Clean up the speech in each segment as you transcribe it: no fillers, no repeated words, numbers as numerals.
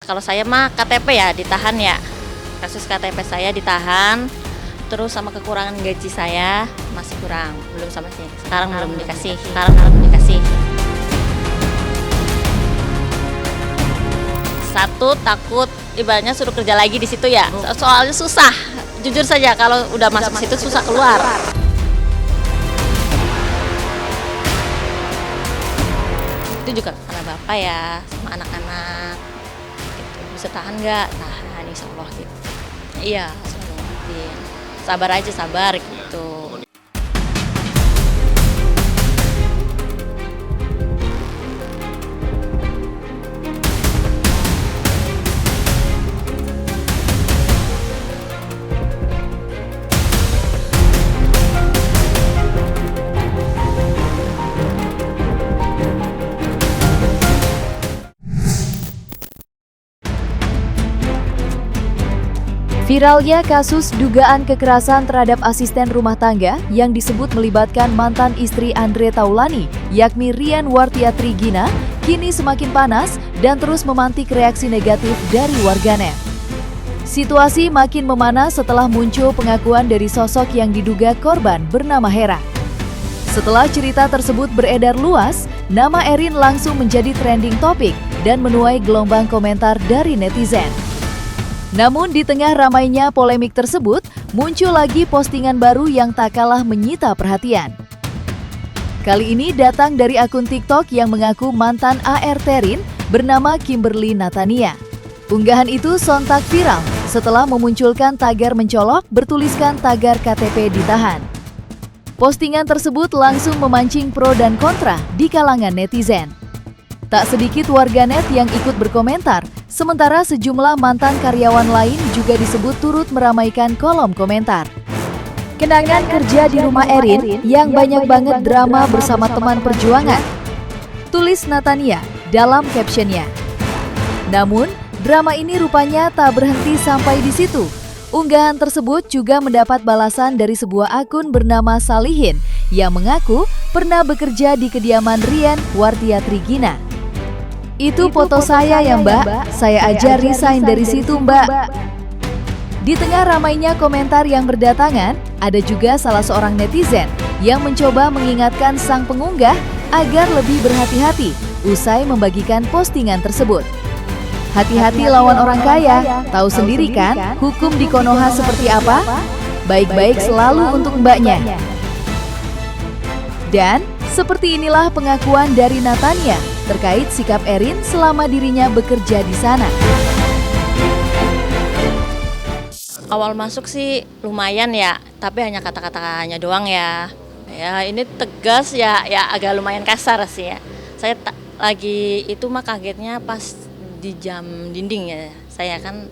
Kalau saya mah KTP ya ditahan ya, kasus KTP saya ditahan, terus sama kekurangan gaji saya masih kurang, belum sama sih. Sekarang belum dikasih. Satu takut ibaratnya suruh kerja lagi di situ ya, soalnya susah. Jujur saja kalau udah masuk situ susah keluar. Itu juga karena bapak ya, sama anak-anak. Gitu. Bisa tahan nggak? Tahan, insya Allah gitu. Iya, selalu ngertiin. Sabar aja, sabar gitu. Viralnya kasus dugaan kekerasan terhadap asisten rumah tangga yang disebut melibatkan mantan istri Andre Taulani, yakni Rian Wartiatri Gina, kini semakin panas dan terus memantik reaksi negatif dari warganet. Situasi makin memanas setelah muncul pengakuan dari sosok yang diduga korban bernama Hera. Setelah cerita tersebut beredar luas, nama Erin langsung menjadi trending topik dan menuai gelombang komentar dari netizen. Namun di tengah ramainya polemik tersebut, muncul lagi postingan baru yang tak kalah menyita perhatian. Kali ini datang dari akun TikTok yang mengaku mantan ART Erin bernama Kimberly Natania. Unggahan itu sontak viral setelah memunculkan tagar mencolok bertuliskan tagar KTP ditahan. Postingan tersebut langsung memancing pro dan kontra di kalangan netizen. Tak sedikit warganet yang ikut berkomentar, sementara sejumlah mantan karyawan lain juga disebut turut meramaikan kolom komentar. Kenangan kerja di rumah Erin yang banyak banget drama bersama teman perjuangan, tulis Natania dalam captionnya. Namun, drama ini rupanya tak berhenti sampai di situ. Unggahan tersebut juga mendapat balasan dari sebuah akun bernama Salihin yang mengaku pernah bekerja di kediaman Rian Wartiatri Gina. Itu foto saya ya mbak, saya aja resign dari situ mbak. Di tengah ramainya komentar yang berdatangan, ada juga salah seorang netizen yang mencoba mengingatkan sang pengunggah agar lebih berhati-hati usai membagikan postingan tersebut. Hati-hati lawan orang kaya, tahu sendiri kan hukum di Konoha seperti apa? Baik-baik selalu untuk mbaknya. Dan seperti inilah pengakuan dari Natania terkait sikap Erin selama dirinya bekerja di sana. Awal masuk sih lumayan ya, tapi hanya kata-katanya doang ya. Ya ini tegas ya agak lumayan kasar sih ya. Saya lagi itu mah kagetnya pas di jam dinding ya. Saya kan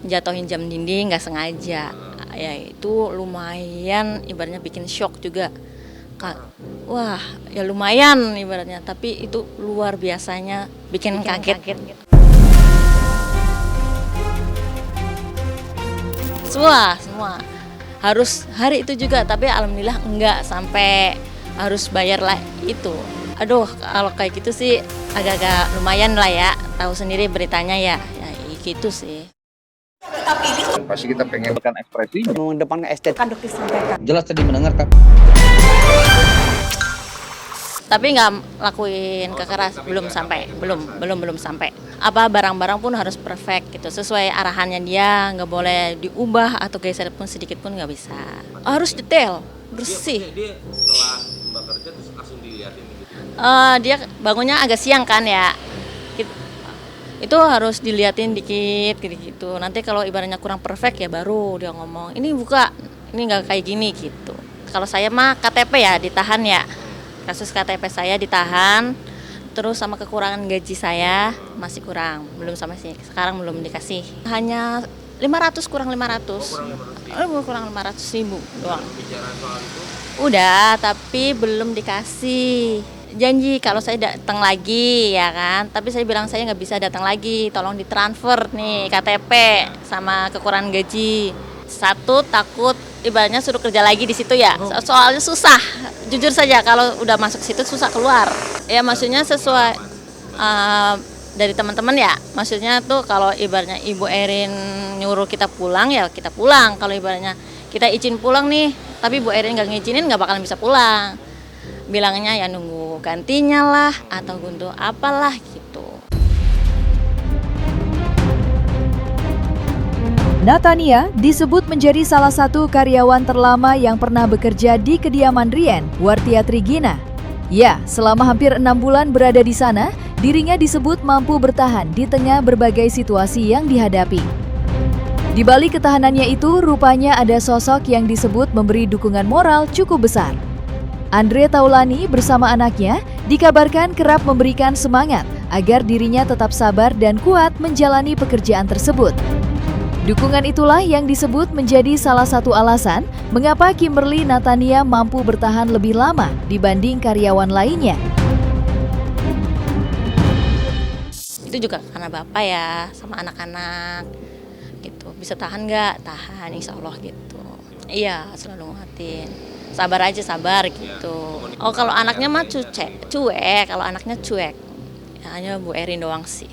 jatuhin jam dinding nggak sengaja. Ya itu lumayan ibaratnya bikin shock juga. Wah, ya lumayan ibaratnya, tapi itu luar biasanya bikin kaget. Semua harus hari itu juga, tapi alhamdulillah enggak sampai harus bayar lah itu. Aduh, kalau kayak gitu sih agak-agak lumayan lah ya, tahu sendiri beritanya ya gitu sih. Pasti kita pengen ekspresi mengedepankan estetika. jelas tadi mendengarkan. Tapi nggak lakuin kekerasan, belum sampai. Apa barang-barang pun harus perfect gitu, sesuai arahannya dia, nggak boleh diubah atau geser pun sedikit pun nggak bisa. Harus detail, bersih. Dia setelah Mbak kerja terus langsung dilihatin gitu. Dia bangunnya agak siang kan ya. Itu harus diliatin dikit gitu. Nanti kalau ibaratnya kurang perfect ya baru dia ngomong, ini buka, ini nggak kayak gini gitu. Kalau saya mah KTP ya ditahan ya. Kasus KTP saya ditahan, terus sama kekurangan gaji saya masih kurang, belum sama sih. Sekarang belum dikasih. Hanya 500 kurang 500. Kurang 500.000 doang. Bicara soal itu Udah, tapi belum dikasih. Janji kalau saya datang lagi ya kan, tapi saya bilang saya nggak bisa datang lagi, tolong ditransfer nih KTP sama kekurangan gaji. Satu takut ibaratnya suruh kerja lagi di situ ya, soalnya susah. Jujur saja kalau udah masuk situ susah keluar. Ya maksudnya sesuai dari teman-teman ya. Maksudnya tuh kalau ibaratnya Ibu Erin nyuruh kita pulang ya kita pulang. Kalau ibaratnya kita izin pulang nih, tapi Bu Erin nggak ngizinin nggak bakalan bisa pulang. Bilangnya ya nunggu gantinya lah atau untuk apalah gitu. Natania disebut menjadi salah satu karyawan terlama yang pernah bekerja di kediaman Rien Wartiatri Gina. Ya, selama hampir 6 bulan berada di sana, dirinya disebut mampu bertahan di tengah berbagai situasi yang dihadapi. Di balik ketahanannya itu, rupanya ada sosok yang disebut memberi dukungan moral cukup besar. Andre Taulani bersama anaknya dikabarkan kerap memberikan semangat agar dirinya tetap sabar dan kuat menjalani pekerjaan tersebut. Dukungan itulah yang disebut menjadi salah satu alasan mengapa Kimberly Natania mampu bertahan lebih lama dibanding karyawan lainnya. Itu juga karena Bapak ya sama anak-anak gitu. Bisa tahan nggak? Tahan, insya Allah gitu. Iya, selalu nguatin. Sabar aja, sabar gitu. Oh, kalau anaknya mah cuek. Kalau anaknya cuek. Ya, hanya Bu Erin doang sih.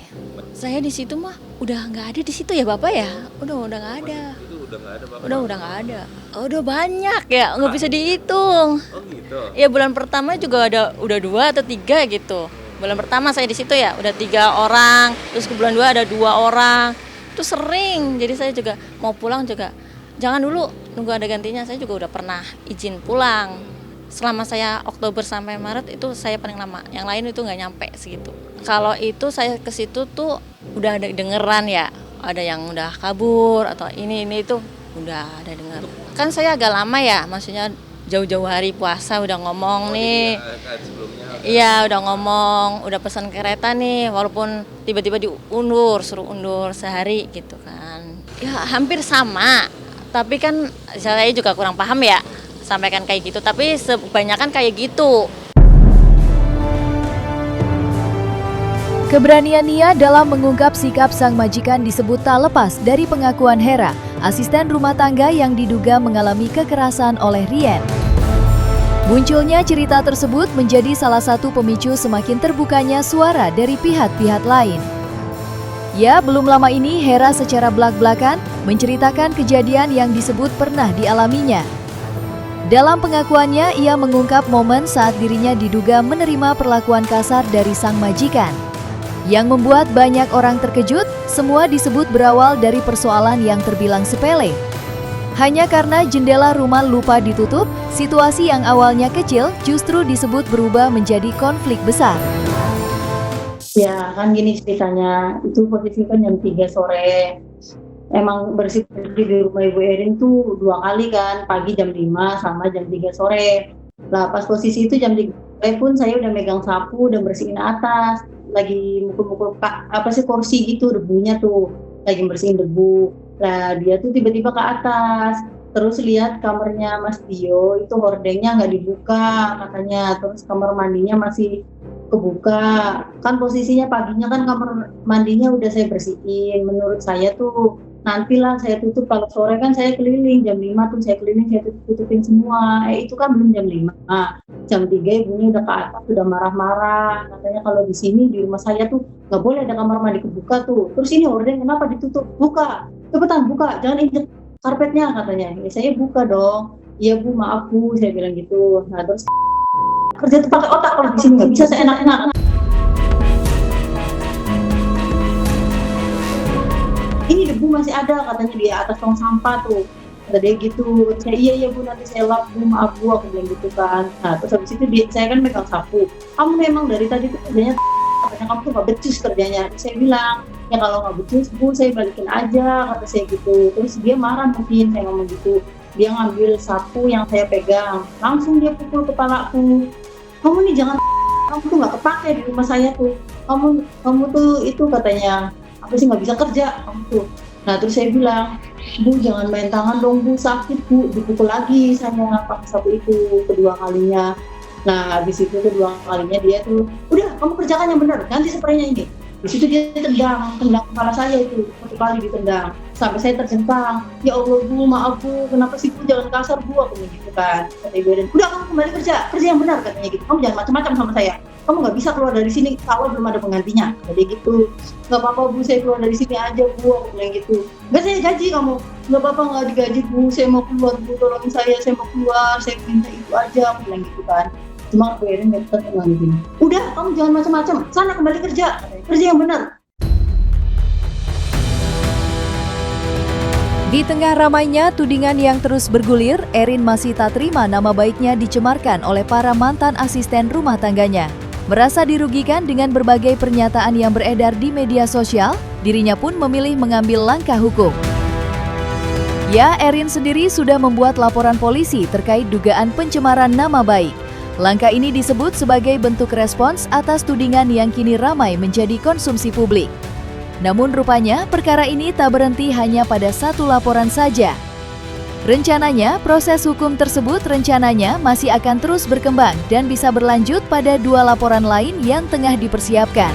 Saya di situ mah udah nggak ada di situ ya Bapak ya. Udah nggak ada. Itu udah nggak ada Bapak. Udah nggak ada. Oh, udah banyak ya, nggak bisa dihitung. Oh gitu. Ya bulan pertama juga udah 2 atau 3 gitu. Bulan pertama saya di situ ya udah 3 orang, terus ke bulan 2 ada 2 orang. Itu sering. Jadi saya juga mau pulang juga jangan dulu nunggu ada gantinya. Saya juga udah pernah izin pulang. Selama saya Oktober sampai Maret itu saya paling lama. Yang lain itu nggak nyampe segitu. Kalau itu saya ke situ tuh udah ada dengeran ya. Ada yang udah kabur atau ini itu udah ada dengar. Kan saya agak lama ya, maksudnya jauh-jauh hari puasa udah ngomong nih. Iya udah ngomong, udah pesan kereta nih, walaupun tiba-tiba diundur, suruh undur sehari gitu kan. Ya hampir sama, tapi kan saya juga kurang paham ya, sampaikan kayak gitu, tapi kebanyakan kayak gitu. Keberanian Nia dalam mengungkap sikap sang majikan disebut tak lepas dari pengakuan Hera, asisten rumah tangga yang diduga mengalami kekerasan oleh Rien. Munculnya cerita tersebut menjadi salah satu pemicu semakin terbukanya suara dari pihak-pihak lain. Ya, belum lama ini Hera secara belak-belakan menceritakan kejadian yang disebut pernah dialaminya. Dalam pengakuannya, ia mengungkap momen saat dirinya diduga menerima perlakuan kasar dari sang majikan. Yang membuat banyak orang terkejut, semua disebut berawal dari persoalan yang terbilang sepele. Hanya karena jendela rumah lupa ditutup, situasi yang awalnya kecil justru disebut berubah menjadi konflik besar. Ya kan gini ceritanya, itu posisi kan jam 3 sore. Emang bersih-bersih di rumah Ibu Erin tuh 2 kali kan, pagi jam 5 sama jam 3 sore. Lah pas posisi itu jam 3 sore pun saya udah megang sapu dan bersihin atas. Lagi mukul-mukul kursi gitu, debunya tuh lagi bersihin debu. Lah dia tuh tiba-tiba ke atas, terus lihat kamarnya Mas Dio itu hordengnya nggak dibuka katanya, terus kamar mandinya masih kebuka. Kan posisinya paginya kan kamar mandinya udah saya bersihin. Menurut saya tuh nantilah saya tutup, kalau sore kan saya keliling jam 5 tuh saya keliling, saya tutupin semua. Itu kan belum jam 5. Jam 3 ibunya udah ke atas, udah marah-marah. Katanya kalau di sini di rumah saya tuh nggak boleh ada kamar mandi kebuka tuh. Terus ini hordeng kenapa ditutup? Buka, cepetan buka, jangan injek karpetnya katanya. Ya saya buka dong. Iya Bu, maaf Bu, saya bilang gitu. Nah terus kerja tuh pakai otak, kalau di sini nggak bisa seenak-enak. Ini debu masih ada katanya di atas tong sampah tuh. Kata dia gitu. Saya iya Bu, nanti saya lap Bu, maaf Bu, aku bilang gitu kan. Nah terus habis itu saya kan megang sapu. Kamu memang dari tadi tuh kerjanya katanya kamu tuh nggak becus kerjanya. Saya bilang ya kalau nggak becus Bu, saya balikin aja, kata saya gitu. Terus dia marah mungkin saya ngomong gitu. Dia ngambil sapu yang saya pegang, langsung dia pukul kepalaku. Kamu nih jangan, kamu tuh nggak kepake di rumah saya tuh. Kamu tuh itu katanya apa sih nggak bisa kerja kamu tuh. Nah terus saya bilang, Bu jangan main tangan dong Bu, sakit Bu. Dipukul lagi saya pakai sapu itu kedua kalinya. Nah habis itu kedua kalinya dia tuh, udah kamu kerjakan yang benar, ganti spraynya ini. Di situ dia tendang kepala saya itu 1 kali ditendang sampai saya terjentang. Ya Allah Bu, maaf Bu, kenapa sih Bu, jangan kasar Bu, aku gitu kan. Kata Ibu Erin, udah kamu kembali kerja yang benar katanya gitu. Kamu jangan macam-macam sama saya. kamu nggak bisa keluar dari sini kalau belum ada penggantinya. Jadi gitu, nggak apa-apa Bu, saya keluar dari sini aja Bu, aku bilang gitu. Nggak, saya gaji kamu, nggak apa-apa nggak digaji Bu, saya mau keluar Bu, tolongin saya mau keluar, saya minta itu aja, aku bilang gitu kan. Cuma Bu Erin tetap bilang gini, udah kamu jangan macam-macam, sana kembali kerja yang benar. Di tengah ramainya tudingan yang terus bergulir, Erin masih tak terima nama baiknya dicemarkan oleh para mantan asisten rumah tangganya. Merasa dirugikan dengan berbagai pernyataan yang beredar di media sosial, dirinya pun memilih mengambil langkah hukum. Ya, Erin sendiri sudah membuat laporan polisi terkait dugaan pencemaran nama baik. Langkah ini disebut sebagai bentuk respons atas tudingan yang kini ramai menjadi konsumsi publik. Namun rupanya perkara ini tak berhenti hanya pada satu laporan saja. Rencananya proses hukum tersebut masih akan terus berkembang dan bisa berlanjut pada 2 laporan lain yang tengah dipersiapkan.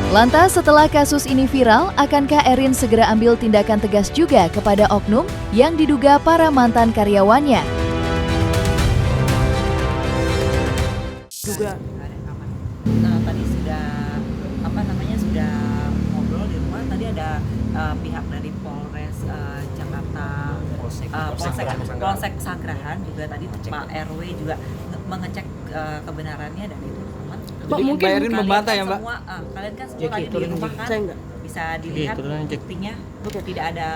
Lantas setelah kasus ini viral, akankah Erin segera ambil tindakan tegas juga kepada oknum yang diduga para mantan karyawannya? Juga tadi sudah ngobrol di rumah. Tadi ada pihak dari Polres Jakarta, Polsek Sanggerahan juga tadi Pak RW juga mengecek kebenarannya dan itu aman. Pak, mungkin Erin membantah ya, Mbak? Kalian kan semua lagi di rumah kan, bisa dilihat buktinya tidak ada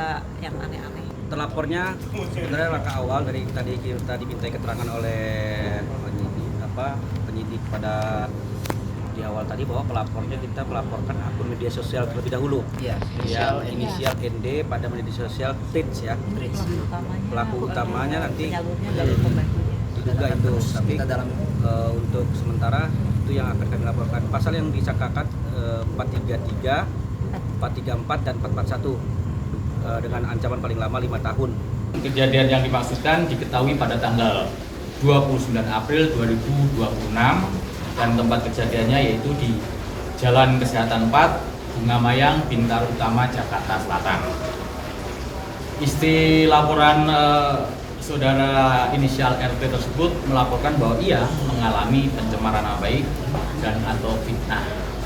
yang aneh-aneh. Terlapornya sebenarnya langkah awal dari tadi kita dimintai keterangan oleh penyidik pada di awal tadi bahwa pelapornya kita melaporkan akun media sosial terlebih dahulu. Yang inisial ND pada media sosial Trits ya. Pelaku utamanya nanti diduga itu, tapi untuk sementara itu yang akan kami laporkan. Pasal yang disangkakan 433, 434 dan 441 dengan ancaman paling lama 5 tahun. Kejadian yang dimaksudkan diketahui pada tanggal 29 April 2026 dan tempat kejadiannya yaitu di Jalan Kesehatan 4, Bunga Mayang, Bintaro Utama, Jakarta Selatan. Isi laporan saudara inisial RT tersebut melaporkan bahwa ia mengalami pencemaran nama baik dan atau fitnah.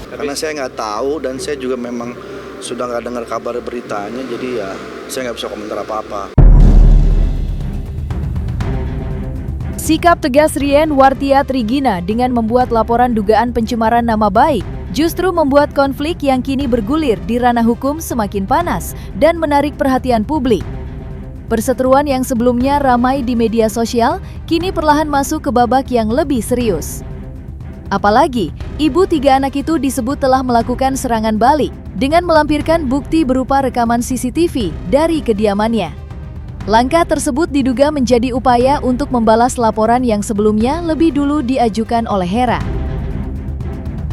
Karena saya nggak tahu dan saya juga memang sudah nggak dengar kabar beritanya, jadi ya saya nggak bisa komentar apa-apa. Sikap tegas Rien Wartia Trigina dengan membuat laporan dugaan pencemaran nama baik justru membuat konflik yang kini bergulir di ranah hukum semakin panas dan menarik perhatian publik. Perseteruan yang sebelumnya ramai di media sosial kini perlahan masuk ke babak yang lebih serius. Apalagi, ibu 3 anak itu disebut telah melakukan serangan balik dengan melampirkan bukti berupa rekaman CCTV dari kediamannya. Langkah tersebut diduga menjadi upaya untuk membalas laporan yang sebelumnya lebih dulu diajukan oleh Hera.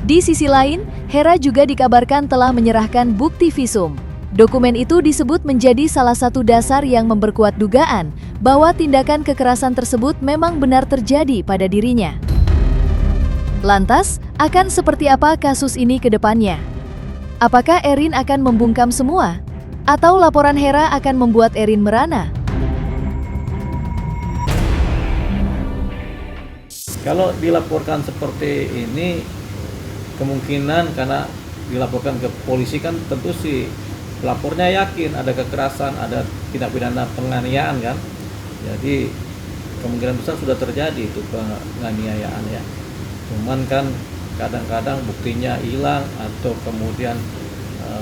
Di sisi lain, Hera juga dikabarkan telah menyerahkan bukti visum. Dokumen itu disebut menjadi salah satu dasar yang memperkuat dugaan bahwa tindakan kekerasan tersebut memang benar terjadi pada dirinya. Lantas, akan seperti apa kasus ini ke depannya? Apakah Erin akan membungkam semua? Atau laporan Hera akan membuat Erin merana? Kalau dilaporkan seperti ini, kemungkinan karena dilaporkan ke polisi kan tentu si pelapornya yakin ada kekerasan, ada tindak pidana penganiayaan kan. Jadi kemungkinan besar sudah terjadi itu penganiayaan ya. Cuman kan kadang-kadang buktinya hilang atau kemudian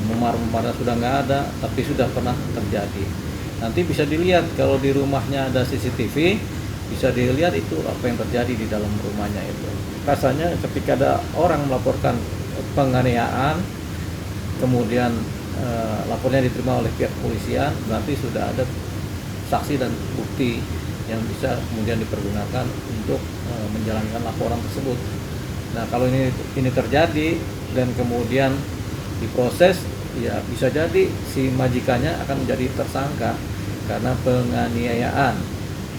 memar-memarnya sudah nggak ada, tapi sudah pernah terjadi. Nanti bisa dilihat kalau di rumahnya ada CCTV, bisa dilihat itu apa yang terjadi di dalam rumahnya itu. Rasanya ketika ada orang melaporkan penganiayaan, kemudian lapornya diterima oleh pihak kepolisian, berarti sudah ada saksi dan bukti yang bisa kemudian dipergunakan untuk menjalankan laporan tersebut. Nah, kalau ini terjadi dan kemudian diproses, ya bisa jadi si majikannya akan menjadi tersangka karena penganiayaan,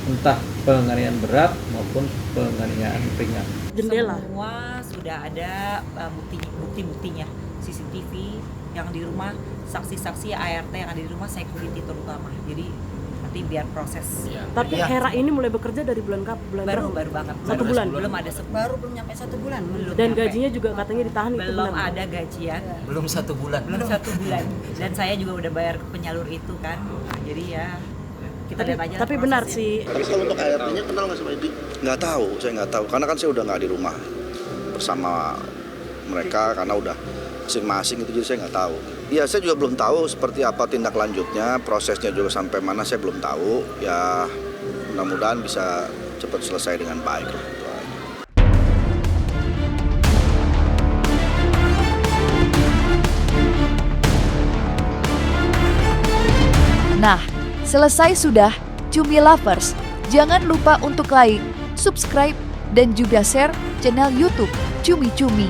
entah penganiayaan berat maupun penganiayaan ringan. Semua sudah ada bukti-buktinya, CCTV yang di rumah, saksi-saksi ART yang ada di rumah, security terutama. Jadi nanti biar proses. Tapi Hera ini mulai bekerja dari bulan Baru banget. Satu bulan? Belum ada belum nyampe 1 bulan. Dan gajinya juga katanya ditahan itu belum benar? ada gajian. Belum 1 bulan. Belum 1 bulan. Dan saya juga udah bayar ke penyalur itu kan. Jadi ya kita lihat aja. Tapi benar sih. Tapi kalau untuk ART-nya kenal nggak sama Ibi? Nggak tahu, saya nggak tahu. Karena kan saya udah nggak di rumah bersama mereka karena udah masing-masing itu, jadi saya nggak tahu. Ya saya juga belum tahu seperti apa tindak lanjutnya, prosesnya juga sampai mana saya belum tahu. Ya mudah-mudahan bisa cepat selesai dengan baik lah. Nah, selesai sudah Cumi Lovers. Jangan lupa untuk like, subscribe, dan juga share channel YouTube Cumi Cumi.